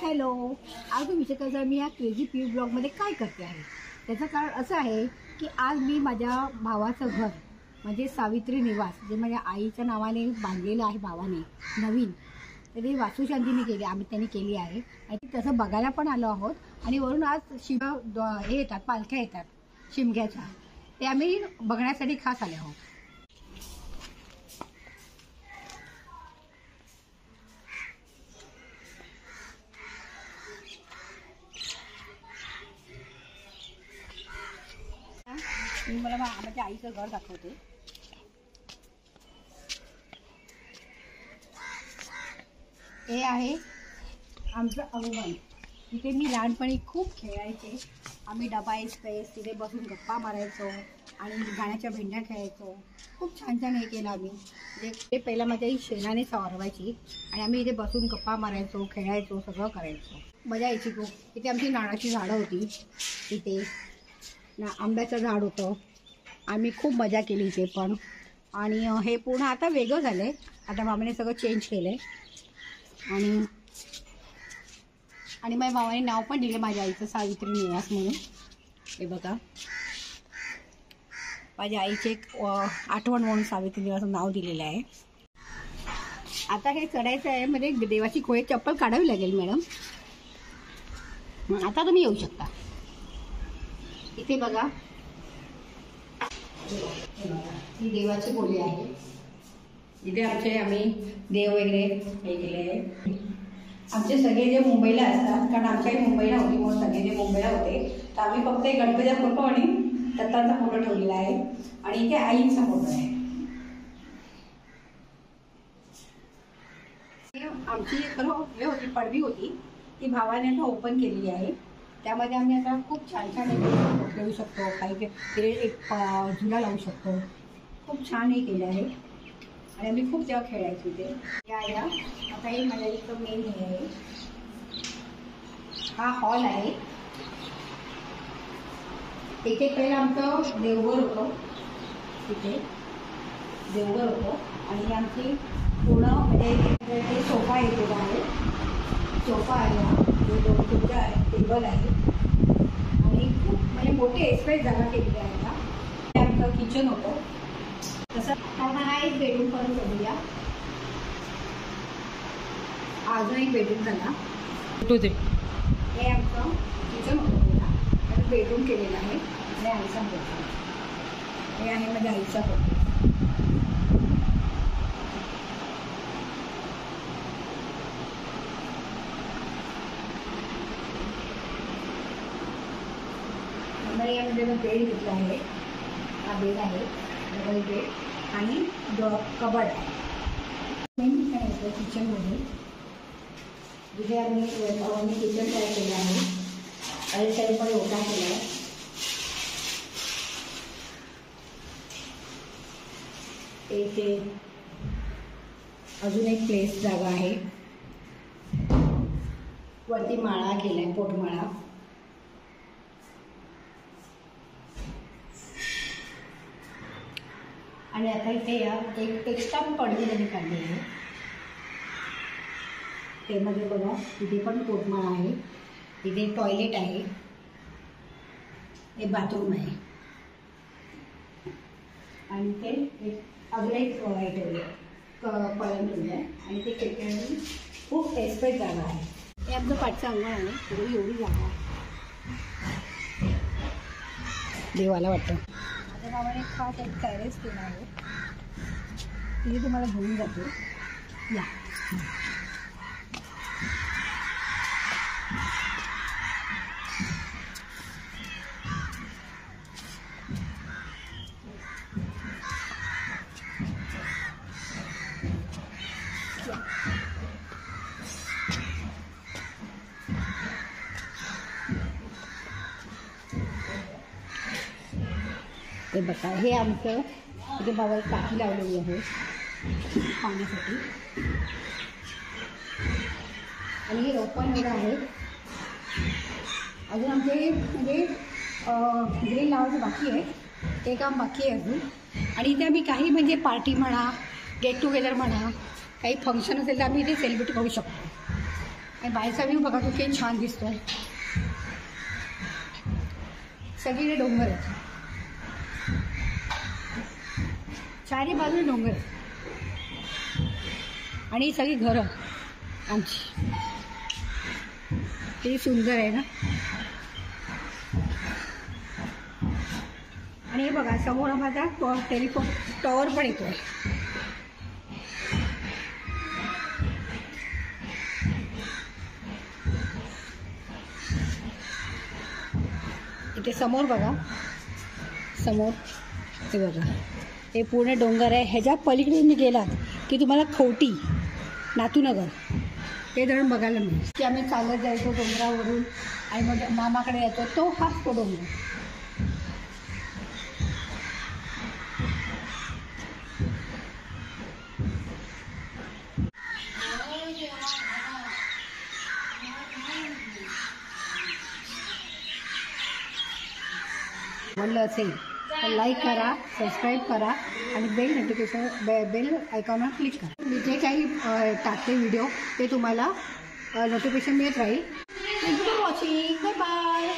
Hello, आज मी विचार करतो मी या क्रेझी पी ब्लॉगमध्ये काय करते आहे. त्याचं कारण असं आहे की आज मी माझ्या भावाचं घर म्हणजे सावित्री निवास जे माझ्या आईच्या नावाने बांधलेलं आहे भावाने नवीन, तर ती वास्तुशांती केली आम्ही त्यांनी केली आहे आणि तसं बघायला पण आलो आहोत. आणि वरून आज हे येतात, पालख्या येतात शिमग्याच्या, ते आम्ही बघण्यासाठी खास आले आहोत. मी मला माझ्या आईचं घर दाखवते. हे आहे आमचं अंगण. तिथे मी लहानपणी खूप खेळायचे. आम्ही डबा एक्सप्रेस तिथे बसून गप्पा मारायचो आणि गाण्याच्या भेंड्या खेळायचो. खूप छान छान हे केलं आम्ही. म्हणजे पहिला माझ्या आई शेणाने सावरवायची आणि आम्ही इथे बसून गप्पा मारायचो, खेळायचो, सगळं करायचो. मजा यायची खूप. इथे आमची नारळाची झाडं होती, इथे आंब्याचं झाड होतं. आम्ही खूप मजा केली इथे पण. आणि हे पूर्ण आता वेगळं झालं आहे. आता मामाने सगळं चेंज केलं आहे. आणि माझ्या मामाने नाव पण दिलं माझ्या आईचं, सावित्री निवास म्हणून. हे बघा, माझ्या आईचे एक आठवण म्हणून सावित्री निवास नाव दिलेलं आहे. आता हे चढायचं आहे, म्हणजे देवाची खोळी चप्पल काढावी लागेल मॅडम. आता तुम्ही येऊ शकता. इथे बघा, ही देवाची खोली आहे. इथे आम्ही देव वगैरे हे केले आहे. आमचे सगळे जे मुंबईला असतात, कारण आमच्याही मुंबईला होती म्हणून सगळे जे मुंबईला होते, तर आम्ही फक्त एक गणपतीचा फोटो आणि दत्ताचा फोटो ठेवलेला आहे. आणि इथे आईचा फोटो आहे. आमची खरं हे होती, पडवी होती, ती भावाने आता ओपन केलेली आहे. त्यामध्ये आम्ही आता खूप छान छान खेळू शकतो, काही एक झुला लावू शकतो. खूप छान हे केलं आहे आणि आम्ही खूप तेव्हा खेळायचो इथे. या आता हे माझ्या इथं मेन हे आहे. हा हॉल आहे. इथे पहिलं आमचं देवघर होतं, तिथे देवघर होतं. आणि आमची पूर्ण म्हणजे सोफा येतो आहे, सोफा आहे, खुर्च्या आहे, टेबल आहे आणि खूप म्हणजे मोठी एक्सप्रेस जागा केलेली आहे. का हे आमचं किचन होतं. तसं हा एक बेडरूम पण करूया. अजून एक बेडरूम झाला. हे आमचं किचन होतं आणि बेडरूम केलेलं आहे. आणि आईचा फोटो हे आहे, माझ्या आईचा फोटो. यामध्ये मी बेड घेतला आहे. हा बेड आहे, डबल बेड आणि कबड आहे. मेन काय होतं किचनमध्ये, जिथे आम्ही किचन तयार केलं आहे. आणि साईडमध्ये ओटा केला आहे. इथे अजून एक प्लेस जागा आहे. वरती माळा केला आहे, पोटमाळा. आणि आता इथे या एक एक्स्ट्रा पडवी त्यांनी काढली आहे. त्यामध्ये बघा, तिथे पण पोटमाळा आहे, तिथे टॉयलेट आहे, एक बाथरूम आहे. आणि ते एक अजून एक हे ठेवले पलंग ठेवलं आहे. आणि ते खेळण्यासाठी खूप एक्सपेक्ट जागा आहे. हे आमचं पाठचं अंगण आहे. एवढी जागा आहे देवाला वाटतं. त्याप्रमाणे खास एक टेरेस केला आहे, तिथे तुम्हाला घेऊन जातो. या हे बघा, हे आमचं इथे बाबा एक टाकी लावलेली आहे पाण्यासाठी. आणि हे ओपन एवढं आहे. अजून आमचे म्हणजे ग्रिल लावायचं बाकी आहे, ते काम बाकी आहे अजून. आणि इथे आम्ही काही म्हणजे पार्टी म्हणा, गेट टुगेदर म्हणा, काही फंक्शन असेल तर आम्ही इथे सेलिब्रेट करू शकतो. आणि बाहेरचा व्ह्यू बघा किती छान दिसतोय. सगळीकडे डोंगर आहेत, चारी बाजूने डोंगर आहेत आणि ही सगळी घरं आमची. किती सुंदर आहे ना. आणि हे बघा समोर माझा टेलिफोन टॉवर पण येतोय. इथे समोर बघा, समोर हे बघा, हे पूर्ण डोंगर आहे. ह्याच्या पलीकडे तुम्ही गेलात की तुम्हाला खवटी नातूनगर हे धरण बघायला मिळेल. की आम्ही चालत जायचो डोंगरावरून आणि मग मामाकडे यायचो, तो हाच तो डोंगर. आवडलं असेल तर लाईक करा, सबस्क्राईब करा आणि बेल बेल आयकॉनवर क्लिक करा. मी जे काही टाकते व्हिडिओ ते तुम्हाला नोटिफिकेशन मिळत राहील. Thank you for watching. Bye bye.